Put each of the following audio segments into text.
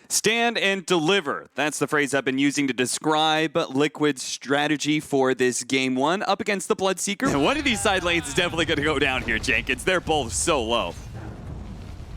Stand and deliver. That's the phrase I've been using to describe Liquid's strategy for this game one up against the Bloodseeker. And one of these side lanes is definitely going to go down here, Jenkins. They're both so low.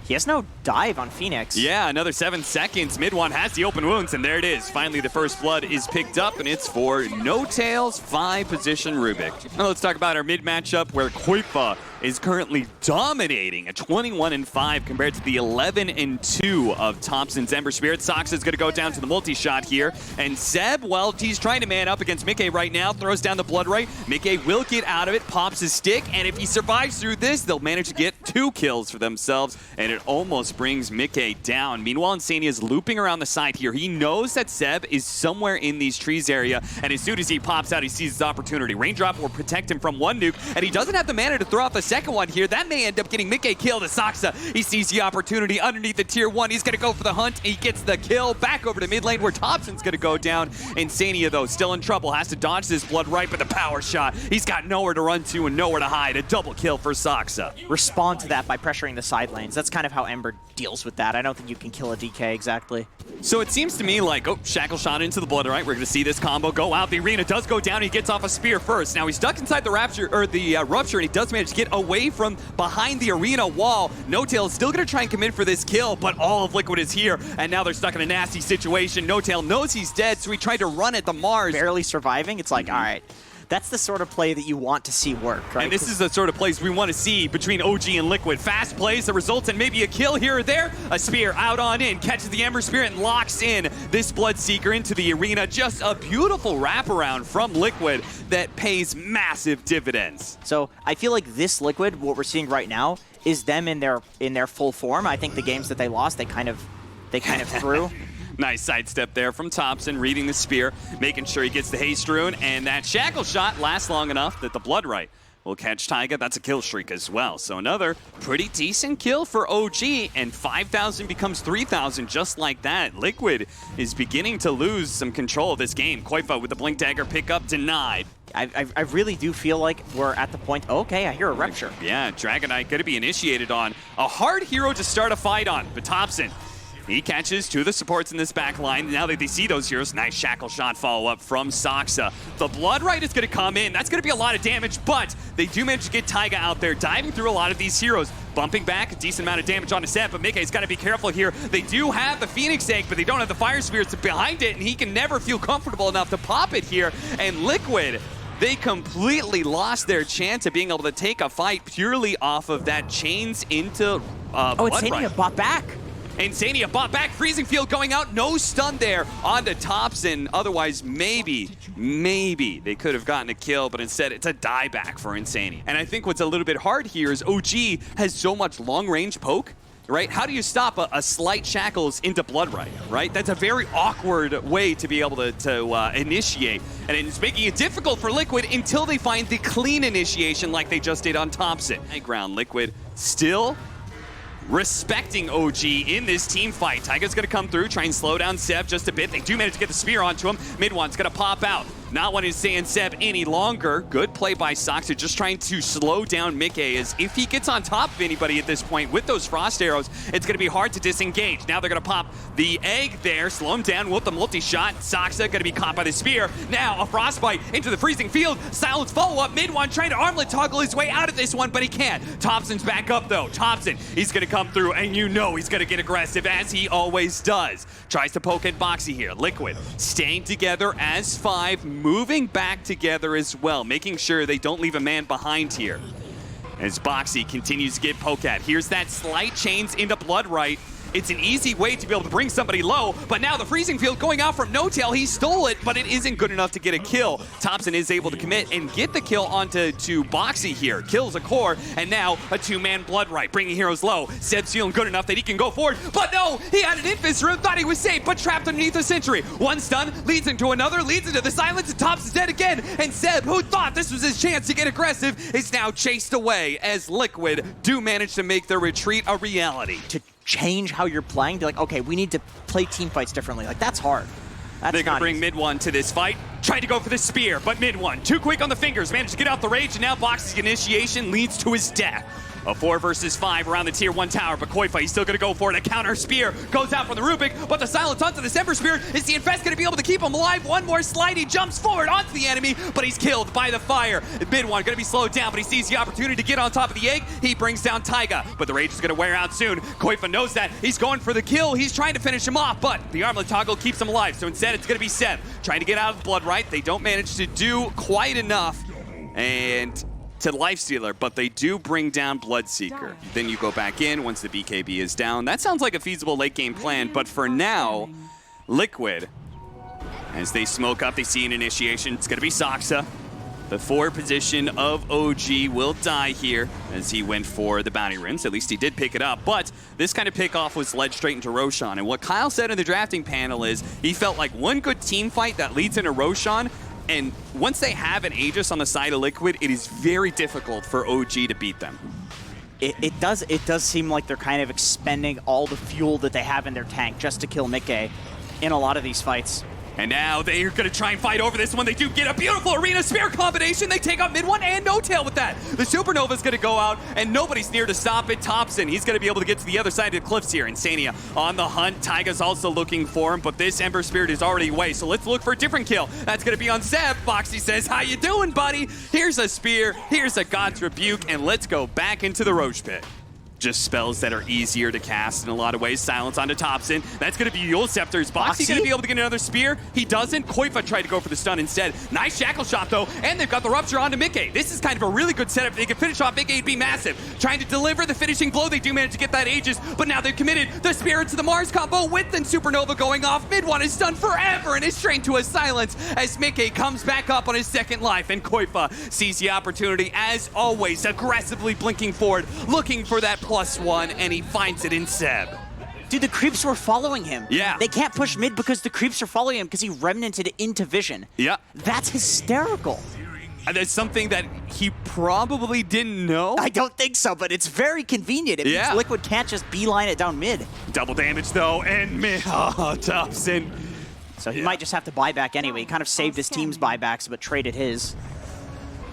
He has no dive on Phoenix. Yeah, another 7 seconds. Mid-one has the open wounds, and there it is. Finally, the first blood is picked up, and it's for No Tails 5-position Rubik. Now let's talk about our mid matchup where Koifa is currently dominating at 21-5 compared to the 11-2 of Thompson's Ember Spirit. Sox is going to go down to the multi-shot here. And Zeb, well, he's trying to man up against Mickey right now, throws down the Blood Right. Mickey will get out of it, pops his stick, and if he survives through this, they'll manage to get 2 kills for themselves, and it almost brings Mickey down. Meanwhile, Insania is looping around the side here. He knows that Zeb is somewhere in these trees area, and as soon as he pops out, he sees his opportunity. Raindrop will protect him from one nuke, and he doesn't have the mana to throw out the second one here. That may end up getting Mickey killed as Saksa. He sees the opportunity underneath the tier 1. He's going to go for the hunt. He gets the kill. Back over to mid lane where Thompson's going to go down. Insania, though, still in trouble. Has to dodge this Blood Right, but the power shot. He's got nowhere to run to and nowhere to hide. A double kill for Saksa. Respond to that by pressuring the side lanes. That's kind of how Ember deals with that. I don't think you can kill a DK exactly. So it seems to me like, Shackle shot into the Blood Right. We're going to see this combo go out. The arena does go down. He gets off a spear first. Now he's stuck inside the Rupture, and he does manage to get away from behind the arena wall. No Tail is still going to try and commit for this kill, but all of Liquid is here, and now they're stuck in a nasty situation. No Tail knows he's dead, so he tried to run at the Mars. Barely surviving. It's like, all right. That's the sort of play that you want to see work, right? And this is the sort of plays we want to see between OG and Liquid. Fast plays that results in maybe a kill here or there. A spear out on in, catches the Ember Spirit and locks in this Bloodseeker into the arena. Just a beautiful wraparound from Liquid that pays massive dividends. So I feel like this Liquid, what we're seeing right now, is them in their full form. I think the games that they lost, they kind of threw. Nice sidestep there from Thompson, reading the spear, making sure he gets the haste rune, and that shackle shot lasts long enough that the Blood Right will catch Taiga. That's a kill streak as well. So another pretty decent kill for OG, and 5,000 becomes 3,000 just like that. Liquid is beginning to lose some control of this game. Koifa with the Blink Dagger pickup denied. I really do feel like we're at the point, okay, I hear a Rupture. Yeah, Dragon Knight going to be initiated on. A hard hero to start a fight on, but Thompson, he catches 2 of the supports in this back line. Now that they see those heroes, nice shackle shot follow-up from Saksa. The Blood Right is going to come in. That's going to be a lot of damage, but they do manage to get Taiga out there, diving through a lot of these heroes. Bumping back, a decent amount of damage on his set, but Mickey's got to be careful here. They do have the Phoenix Egg, but they don't have the Fire Spirits behind it, and he can never feel comfortable enough to pop it here. And Liquid, they completely lost their chance of being able to take a fight purely off of that chains into Blood Insania bought back. Insania bought back, freezing field going out, no stun there onto Thompson. Otherwise, maybe they could have gotten a kill, but instead it's a dieback for Insania. And I think what's a little bit hard here is OG has so much long-range poke, right? How do you stop a slight shackles into Blood right? That's a very awkward way to be able to initiate. And it's making it difficult for Liquid until they find the clean initiation like they just did on Thompson. High ground, Liquid still respecting OG in this team fight. Taiga's going to come through, try and slow down Zeb just a bit. They do manage to get the spear onto him. Mid-one's going to pop out. Not wanting to stay in Zeb any longer. Good play by Soxer, just trying to slow down Mickey, as if he gets on top of anybody at this point with those frost arrows, it's going to be hard to disengage. Now they're going to pop the egg there, slow him down with the multi-shot. Soxer going to be caught by the spear. Now a frostbite into the freezing field. Silence follow-up. Mid-one trying to armlet toggle his way out of this one, but he can't. Thompson's back up though. Thompson, he's going to come through, and you know he's going to get aggressive, as he always does. Tries to poke at Boxy here. Liquid staying together as 5, moving back together as well, making sure they don't leave a man behind here. As Boxy continues to get poked at. Here's that slight chains into Blood Right. It's an easy way to be able to bring somebody low, but now the freezing field going out from No Tail. He stole it, but it isn't good enough to get a kill. Thompson is able to commit and get the kill onto Boxy here. Kills a core, and now a 2-man Blood Right, bringing heroes low. Zeb's feeling good enough that he can go forward, but no! He had an Infest Rune, thought he was safe, but trapped underneath the Sentry. One stun leads into another, leads into the silence, and Thompson's dead again. And Zeb, who thought this was his chance to get aggressive, is now chased away as Liquid do manage to make their retreat a reality. To change how you're playing, be like, okay, we need to play team fights differently. Like, that's hard. That's They're going to bring easy. Mid-one to this fight. Tried to go for the spear, but Mid-one, too quick on the fingers, managed to get out the rage, and now Boxy's initiation leads to his death. A 4 versus 5 around the tier 1 tower, but Koifa, he's still going to go for it. A counter spear goes out from the Rubik, but the silence onto the Ember Spirit. Is the Infest going to be able to keep him alive? One more slide, he jumps forward onto the enemy, but he's killed by the fire. Mid one going to be slowed down, but he sees the opportunity to get on top of the egg. He brings down Taiga, but the rage is going to wear out soon. Koifa knows that. He's going for the kill. He's trying to finish him off, but the armlet toggle keeps him alive. So instead, it's going to be Seb trying to get out of the blood right. They don't manage to do quite enough. And to Lifestealer, but they do bring down Bloodseeker. Then you go back in once the BKB is down. That sounds like a feasible late game plan, but for now, Liquid, as they smoke up, they see an initiation. It's gonna be Saksa. The 4 position of OG will die here as he went for the bounty runes. At least he did pick it up, but this kind of pickoff was led straight into Roshan. And what Kyle said in the drafting panel is he felt like one good team fight that leads into Roshan. And once they have an Aegis on the side of Liquid, it is very difficult for OG to beat them. It does seem like they're kind of expending all the fuel that they have in their tank just to kill Mickey in a lot of these fights. And now they're going to try and fight over this one. They do get a beautiful arena spear combination. They take out mid one and no tail with that. The Supernova's going to go out, and nobody's near to stop it. Thompson, he's going to be able to get to the other side of the cliffs here. Insania on the hunt. Taiga's also looking for him, but this Ember Spirit is already away, so let's look for a different kill. That's going to be on Zeb. Foxy says, how you doing, buddy? Here's a spear, here's a God's Rebuke, and let's go back into the Roach Pit. Just spells that are easier to cast in a lot of ways. Silence onto Thompson. That's going to be Yule Scepter's box. He's going to be able to get another spear. He doesn't. Koifa tried to go for the stun instead. Nice shackle shot, though, and they've got the Rupture onto Mickey. This is kind of a really good setup. They can finish off Mickey, it'd be massive. Trying to deliver the finishing blow. They do manage to get that Aegis, but now they've committed the Spirit to the Mars combo with the Supernova going off. Mid one is stunned forever and is trained to a silence as Mickey comes back up on his second life, and Koifa sees the opportunity, as always, aggressively blinking forward, looking for that +1, and he finds it in Seb. Dude, the creeps were following him. Yeah. They can't push mid because the creeps are following him because he remnanted into vision. Yeah. That's hysterical. And that's something that he probably didn't know. I don't think so, but it's very convenient. It means Liquid can't just beeline it down mid. Double damage, though, and mid. Oh, Thompson. So he might just have to buy back anyway. He kind of saved his team's buybacks, but traded his.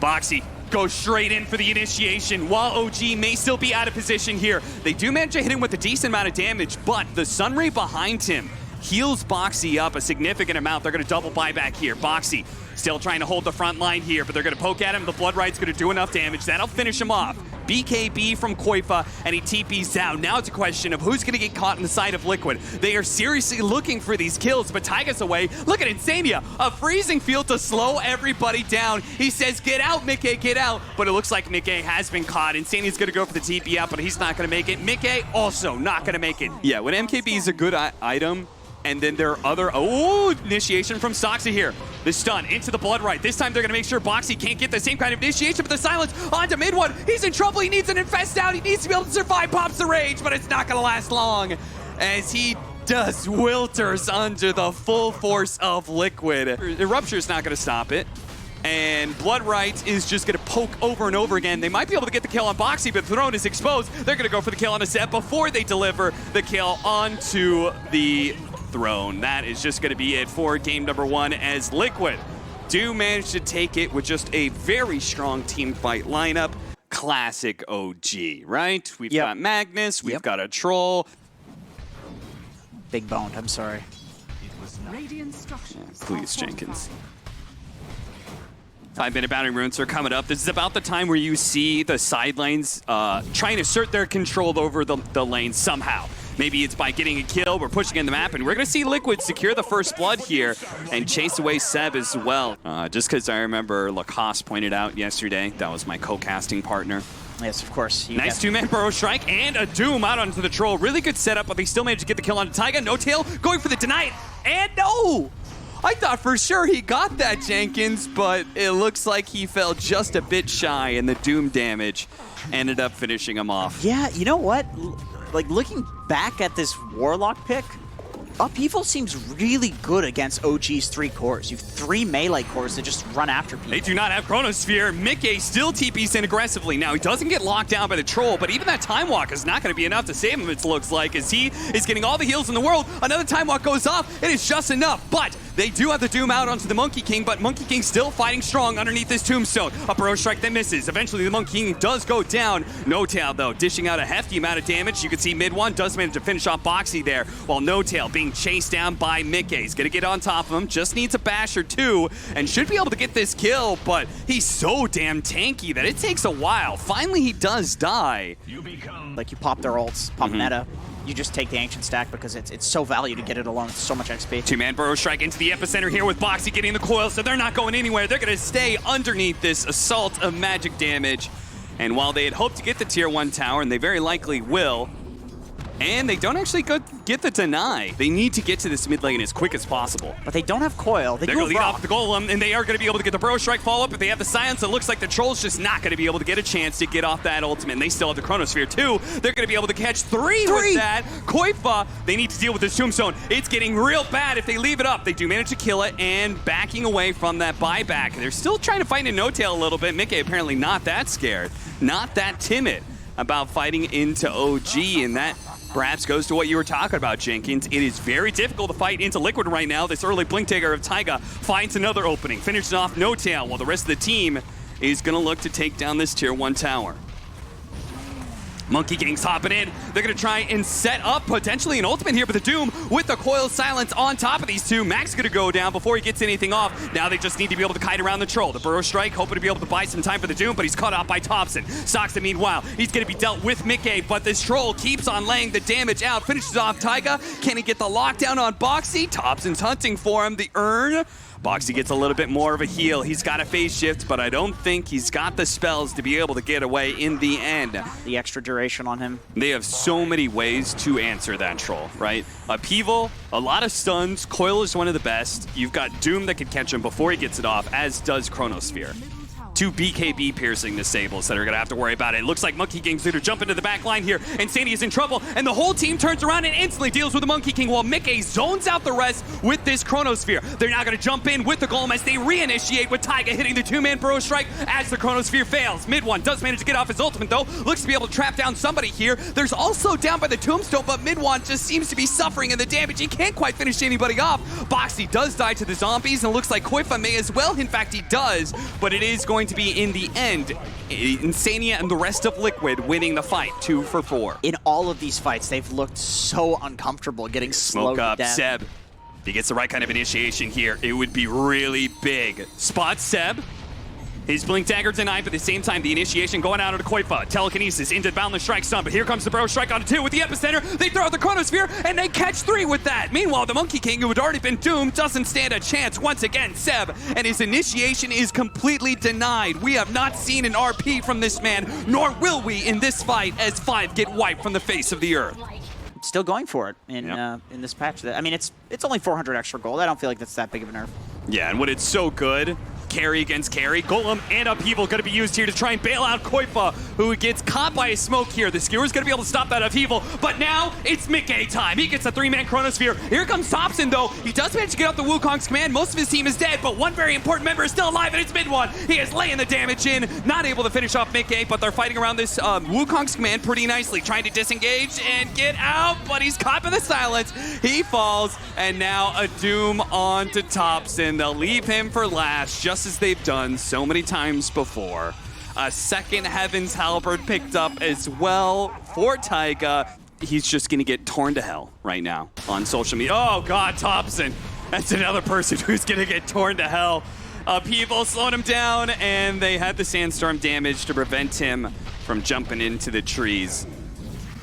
Boxy goes straight in for the initiation while OG may still be out of position here. They do manage to hit him with a decent amount of damage, but the Sunray behind him heals Boxy up a significant amount. They're going to double buyback here. Boxy still trying to hold the front line here, but they're going to poke at him. The Blood Right's going to do enough damage. That'll finish him off. BKB from Koifa, and he TP's down. Now it's a question of who's going to get caught in the side of Liquid. They are seriously looking for these kills, but Taiga's away. Look at Insania, a freezing field to slow everybody down. He says, get out, Mickey, get out. But it looks like Mickey has been caught. Insania's going to go for the TP out, but he's not going to make it. Mickey also not going to make it. Yeah, when MKB is a good item, and then there are other, initiation from Soxa here. The stun into the Blood Right. This time they're gonna make sure Boxy can't get the same kind of initiation, but the silence onto mid one. He's in trouble, he needs an infest out, he needs to be able to survive, pops the rage, but it's not gonna last long as he just wilters under the full force of Liquid. Rupture's not gonna stop it. And Blood Right is just going to poke over and over again. They might be able to get the kill on Boxy, but the throne is exposed. They're going to go for the kill on a set before they deliver the kill onto the throne. That is just going to be it for game number 1 as Liquid do manage to take it with just a very strong team fight lineup. Classic OG, right? We've got Magnus, we've got a Troll. Big boned, I'm sorry. Please, Jenkins. 5-minute bounty runes are coming up. This is about the time where you see the side lanes trying to assert their control over the lane somehow. Maybe it's by getting a kill, we're pushing in the map, and we're going to see Liquid secure the first blood here and chase away Seb as well. Just because I remember Lacoste pointed out yesterday, that was my co-casting partner. Yes, of course. Nice 2-man Burrow Strike and a Doom out onto the Troll. Really good setup, but they still managed to get the kill on Taiga. No tail, going for the deny it, and no! I thought for sure he got that, Jenkins, but it looks like he fell just a bit shy, and the Doom damage ended up finishing him off. Yeah, you know what? Like, looking back at this Warlock pick, Upheaval seems really good against OG's 3 cores. You have 3 melee cores that just run after people. They do not have Chronosphere. Mickey still TPs in aggressively. Now, he doesn't get locked down by the troll, but even that Time Walk is not going to be enough to save him, it looks like, as he is getting all the heals in the world. Another Time Walk goes off. It is just enough, but they do have the Doom out onto the Monkey King, but Monkey King still fighting strong underneath this Tombstone. A Burrow Strike that misses. Eventually, the Monkey King does go down. No-Tail, though, dishing out a hefty amount of damage. You can see mid-1 does manage to finish off Boxy there, while No-Tail being chased down by Mickey. He's going to get on top of him, just needs a bash or 2, and should be able to get this kill, but he's so damn tanky that it takes a while. Finally, he does die. Like, you pop their ults, pop meta. You just take the Ancient Stack because it's so value to get it alone. It's so much XP. 2-man Burrow Strike into the epicenter here with Boxy getting the coil, so they're not going anywhere. They're going to stay underneath this assault of magic damage. And while they had hoped to get the tier 1 tower, and they very likely will, and they don't actually get the deny. They need to get to this mid lane as quick as possible. But they don't have coil. They're going to lead off the golem, and they are going to be able to get the Burrow Strike follow-up. If they have the silence, it looks like the troll's just not going to be able to get a chance to get off that ultimate. And they still have the Chronosphere too. They're going to be able to catch 3 with that. Koifa, they need to deal with this Tombstone. It's getting real bad if they leave it up. They do manage to kill it, and backing away from that buyback. They're still trying to fight in No-Tail a little bit. Mickey apparently not that scared, not that timid about fighting into OG, and that perhaps goes to what you were talking about, Jenkins. It is very difficult to fight into Liquid right now. This early Blink Dagger of Taiga finds another opening, finishes off No-Tail, while the rest of the team is going to look to take down this tier 1 tower. Monkey King's hopping in. They're going to try and set up potentially an ultimate here, but the Doom with the coil silence on top of these two. Mac's going to go down before he gets anything off. Now they just need to be able to kite around the troll. The Burrow Strike hoping to be able to buy some time for the Doom, but he's caught out by Thompson. Soxa, meanwhile, he's going to be dealt with Mickey, but this troll keeps on laying the damage out. Finishes off Taiga. Can he get the lockdown on Boxy? Thompson's hunting for him. The urn. Boxy gets a little bit more of a heal. He's got a phase shift, but I don't think he's got the spells to be able to get away in the end. The extra duration on him. They have so many ways to answer that troll, right? Upheaval, a lot of stuns. Coil is one of the best. You've got Doom that can catch him before he gets it off, as does Chronosphere. 2 BKB piercing disables that are going to have to worry about it. It looks like Monkey King's going to jump into the back line here. Insanity is in trouble, and the whole team turns around and instantly deals with the Monkey King while Mickey zones out the rest with this Chronosphere. They're now going to jump in with the Golem as they reinitiate with Taiga hitting the 2-man Burrow Strike as the Chronosphere fails. Mid-1 does manage to get off his ultimate, though. Looks to be able to trap down somebody here. There's also down by the Tombstone, but Mid-1 just seems to be suffering in the damage. He can't quite finish anybody off. Boxy does die to the zombies, and it looks like Koifa may as well. In fact, he does, but it is going to be in the end Insania and the rest of Liquid winning the fight 2 for 4. In all of these fights, they've looked so uncomfortable getting slowed Smoke up, down. Seb. If he gets the right kind of initiation here, it would be really big. Spot Seb. His Blink Dagger denied, but at the same time, the initiation going out onto Koifa. Telekinesis into the Boundless Strike stun, but here comes the Burrow Strike onto 2 with the Epicenter. They throw out the Chronosphere, and they catch 3 with that. Meanwhile, the Monkey King, who had already been doomed, doesn't stand a chance once again. Seb, and his initiation is completely denied. We have not seen an RP from this man, nor will we in this fight, as 5 get wiped from the face of the earth. Still going for it in this patch. I mean, it's only 400 extra gold. I don't feel like that's that big of a nerf. Yeah, and when it's so good, carry against carry. Golem and Upheaval going to be used here to try and bail out Koifa, who gets caught by a smoke here. The Skewer's going to be able to stop that Upheaval, but now it's Mickey time. He gets a 3-man Chronosphere. Here comes Thompson, though. He does manage to get off the Wukong's command. Most of his team is dead, but one very important member is still alive, and it's Mid-1. He is laying the damage in, not able to finish off Mickey, but they're fighting around this Wukong's command pretty nicely, trying to disengage and get out, but he's caught by the silence. He falls, and now a Doom on to Thompson. They'll leave him for last, just as they've done so many times before. A second Heaven's Halberd picked up as well for Taiga. He's just going to get torn to hell right now on social media. Oh, God, Thompson. That's another person who's going to get torn to hell. Upheaval slowed him down, and they had the sandstorm damage to prevent him from jumping into the trees.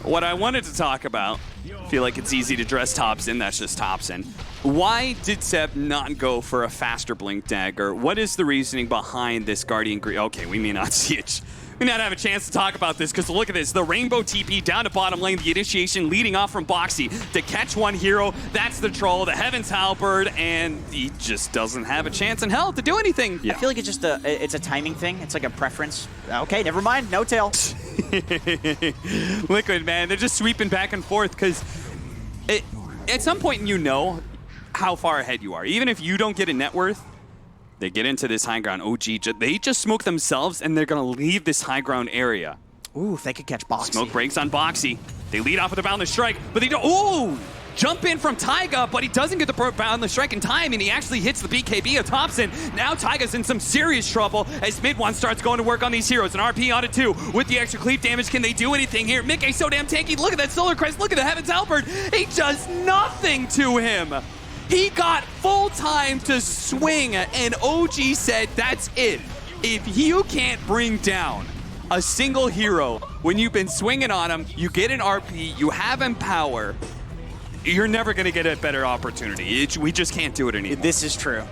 What I wanted to talk about, I feel like it's easy to dress Thompson, that's just Thompson. Why did Seb not go for a faster Blink Dagger? What is the reasoning behind this Guardian Green? Okay, we may not see it. We may not have a chance to talk about this, because look at this. The Rainbow TP down to bottom lane, the initiation leading off from Boxy to catch one hero. That's the troll, the Heaven's Halberd, and he just doesn't have a chance in hell to do anything. Yeah. I feel like it's just it's a timing thing. It's like a preference. Okay, never mind. No tail. Liquid, man, they're just sweeping back and forth, because at some point you know how far ahead you are. Even if you don't get a net worth, they get into this high ground. OG, they just smoke themselves, and they're going to leave this high ground area. Ooh, if they could catch Boxy. Smoke breaks on Boxy. They lead off with a boundless strike, but they don't. Ooh! Jump in from Taiga, but he doesn't get the boundless strike in time, and he actually hits the BKB of Thompson. Now Taiga's in some serious trouble as Mid-One starts going to work on these heroes. An RP on it too. With the extra cleave damage, can they do anything here? Mickey's so damn tanky. Look at that Solar Crest. Look at the Heaven's Halberd. He does nothing to him. He got full time to swing, and OG said, that's it. If you can't bring down a single hero when you've been swinging on him, you get an RP, you have Empower, you're never going to get a better opportunity. We just can't do it anymore. This is true.